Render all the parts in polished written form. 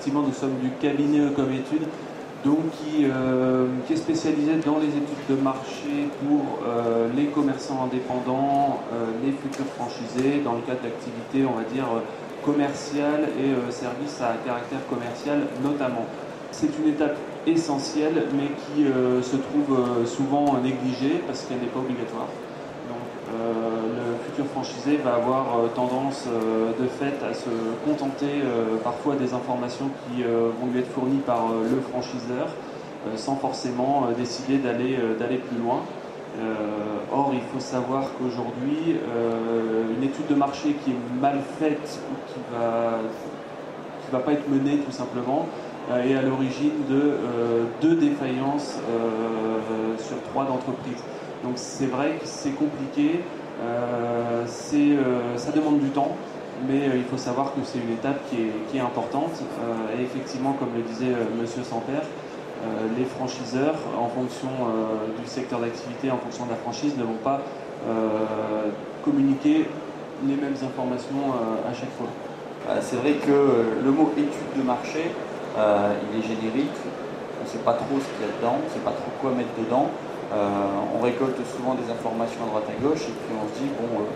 effectivement, nous sommes du cabinet comme études, donc qui est spécialisé dans les études de marché pour les commerçants indépendants, les futurs franchisés, dans le cadre d'activités, on va dire, commerciales et services à caractère commercial notamment. C'est une étape essentielle, mais qui se trouve souvent négligée parce qu'elle n'est pas obligatoire. Donc le futur franchisé va avoir tendance de fait à se contenter parfois des informations qui vont lui être fournies par le franchiseur sans forcément décider d'aller plus loin. Or, il faut savoir qu'aujourd'hui, une étude de marché qui est mal faite ou qui va pas être menée tout simplement est à l'origine de 2 défaillances sur 3 d'entreprises. Donc c'est vrai que c'est compliqué, ça demande du temps, mais il faut savoir que c'est une étape qui est importante. Et effectivement, comme le disait Monsieur Samper, les franchiseurs, en fonction du secteur d'activité, en fonction de la franchise, ne vont pas communiquer les mêmes informations à chaque fois. C'est vrai que le mot étude de marché, il est générique, on ne sait pas trop ce qu'il y a dedans, on ne sait pas trop quoi mettre dedans. On récolte souvent des informations à droite à gauche et puis on se dit, bon,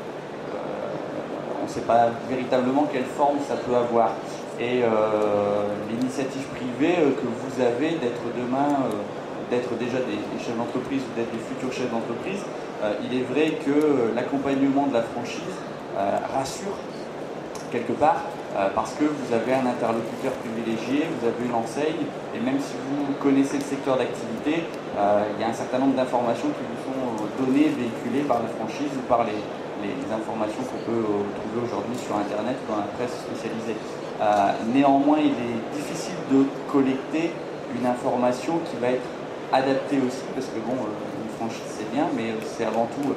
on ne sait pas véritablement quelle forme ça peut avoir. Et l'initiative privée que vous avez d'être demain, d'être déjà des chefs d'entreprise ou d'être des futurs chefs d'entreprise, il est vrai que l'accompagnement de la franchise rassure quelque part, parce que vous avez un interlocuteur privilégié, vous avez une enseigne, et même si vous connaissez le secteur d'activité, il y a un certain nombre d'informations qui vous sont données, véhiculées par la franchise ou par les informations qu'on peut trouver aujourd'hui sur Internet ou dans la presse spécialisée. Néanmoins, il est difficile de collecter une information qui va être adaptée aussi, parce que bon, une franchise c'est bien, mais c'est avant tout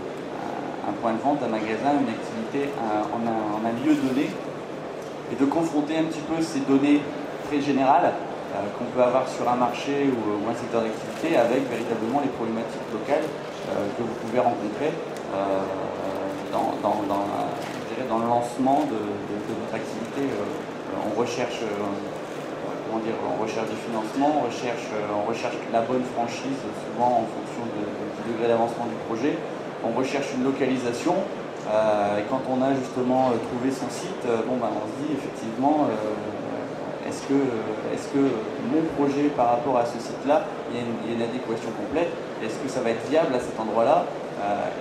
un point de vente, un magasin, une activité en un lieu donné, et de confronter un petit peu ces données très générales qu'on peut avoir sur un marché ou un secteur d'activité avec véritablement les problématiques locales que vous pouvez rencontrer dans le lancement de votre activité. On recherche on recherche du financement, on recherche la bonne franchise, souvent en fonction du degré d'avancement du projet. On recherche une localisation, et quand on a justement trouvé son site, on se dit effectivement, est-ce que mon projet par rapport à ce site-là, il y a une adéquation complète, est-ce que ça va être viable à cet endroit-là,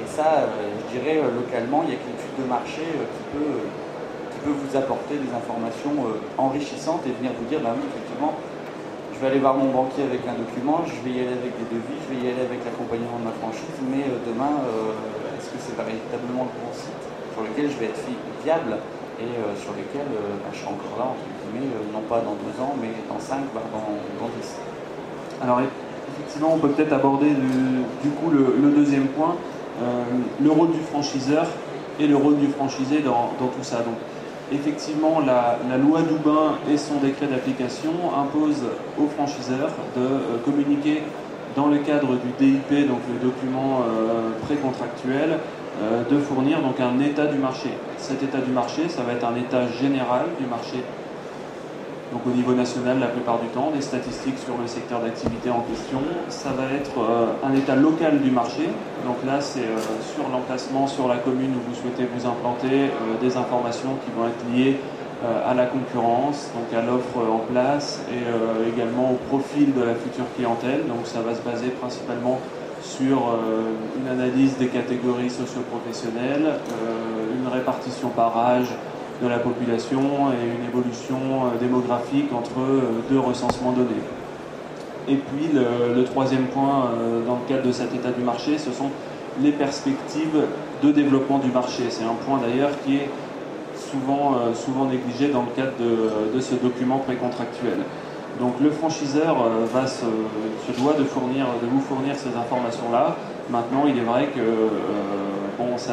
et ça, je dirais, localement, il y a qu'une étude de marché qui peut vous apporter des informations enrichissantes et venir vous dire, oui, effectivement, je vais aller voir mon banquier avec un document, je vais y aller avec des devis, je vais y aller avec l'accompagnement de ma franchise, mais demain, est-ce que c'est véritablement le bon site sur lequel je vais être viable et sur lequel je serai encore là, entre guillemets, non pas dans 2 ans, mais dans 5, voire dans 10. Alors effectivement, on peut peut-être aborder du coup le deuxième point, le rôle du franchiseur et le rôle du franchisé dans tout ça. Donc, effectivement, la loi Doubin et son décret d'application imposent aux franchiseurs de communiquer dans le cadre du DIP, donc le document précontractuel, de fournir donc un état du marché. Cet état du marché, ça va être un état général du marché, donc au niveau national la plupart du temps, des statistiques sur le secteur d'activité en question. Ça va être un état local du marché, donc là c'est sur l'emplacement, sur la commune où vous souhaitez vous implanter, des informations qui vont être liées à la concurrence, donc à l'offre en place et également au profil de la future clientèle. Donc ça va se baser principalement sur une analyse des catégories socio-professionnelles, une répartition par âge de la population et une évolution démographique entre 2 recensements donnés. Et puis le troisième point dans le cadre de cet état du marché, ce sont les perspectives de développement du marché. C'est un point d'ailleurs qui est souvent négligé dans le cadre de ce document précontractuel. Donc le franchiseur se doit de vous fournir ces informations-là. Maintenant, il est vrai que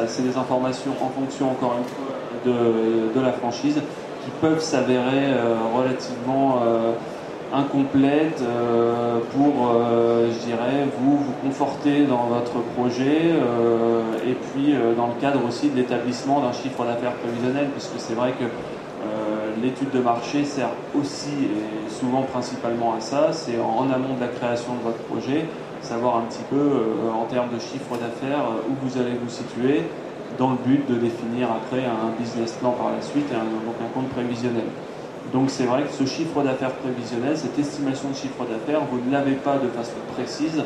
c'est des informations en fonction, encore une fois, de la franchise, qui peuvent s'avérer relativement incomplètes pour, je dirais, vous conforter dans votre projet et puis dans le cadre aussi de l'établissement d'un chiffre d'affaires prévisionnel, puisque c'est vrai que L'étude de marché sert aussi et souvent principalement à ça, c'est en amont de la création de votre projet, savoir un petit peu en termes de chiffre d'affaires où vous allez vous situer, dans le but de définir après un business plan par la suite et donc un compte prévisionnel. Donc c'est vrai que ce chiffre d'affaires prévisionnel, cette estimation de chiffre d'affaires, vous ne l'avez pas de façon précise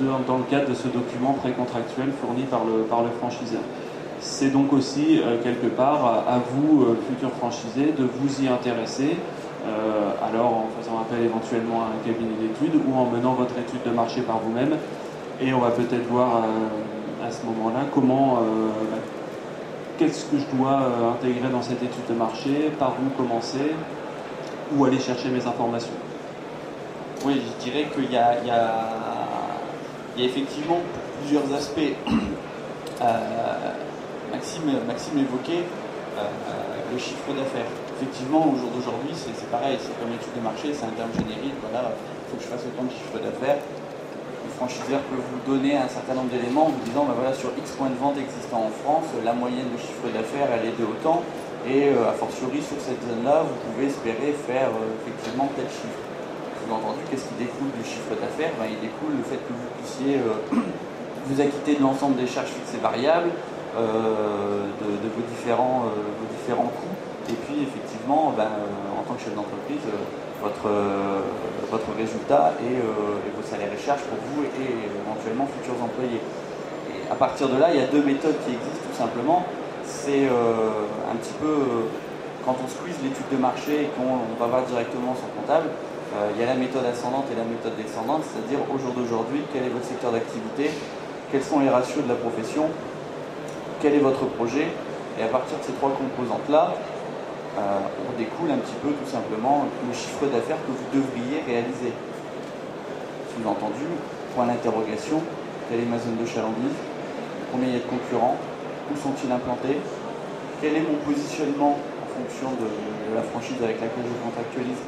dans le cadre de ce document précontractuel fourni par le franchiseur. C'est donc aussi quelque part à vous, futurs franchisés, de vous y intéresser, alors en faisant appel éventuellement à un cabinet d'études ou en menant votre étude de marché par vous-même. Et on va peut-être voir à ce moment-là comment, qu'est-ce que je dois intégrer dans cette étude de marché, par où commencer, où aller chercher mes informations. Oui, je dirais qu'il y a effectivement plusieurs aspects. Maxime évoquait le chiffre d'affaires. Effectivement, au jour d'aujourd'hui, c'est pareil, c'est comme l'étude de marché, c'est un terme générique, voilà, il faut que je fasse autant de chiffre d'affaires. Le franchiseur peut vous donner un certain nombre d'éléments en vous disant, ben voilà, sur X points de vente existants en France, la moyenne de chiffre d'affaires, elle est de autant, et a fortiori sur cette zone-là, vous pouvez espérer faire effectivement tel chiffre. Sous-entendu, qu'est-ce qui découle du chiffre d'affaires? Il découle le fait que vous puissiez vous acquitter de l'ensemble des charges fixes et variables, de vos différents coûts, et puis effectivement, en tant que chef d'entreprise, votre résultat et vos salaires et charges pour vous et éventuellement futurs employés. Et à partir de là, il y a deux méthodes qui existent tout simplement. C'est un petit peu quand on squeeze l'étude de marché et qu'on va voir directement son comptable. Il y a la méthode ascendante et la méthode descendante, c'est-à-dire au jour d'aujourd'hui, quel est votre secteur d'activité, quels sont les ratios de la profession, quel est votre projet, et à partir de ces trois composantes-là, on découle un petit peu tout simplement le chiffre d'affaires que vous devriez réaliser. Sous-entendu, point d'interrogation, quelle est ma zone de chalandise, combien il y a de concurrents, où sont-ils implantés, quel est mon positionnement en fonction de la franchise avec laquelle je contractualise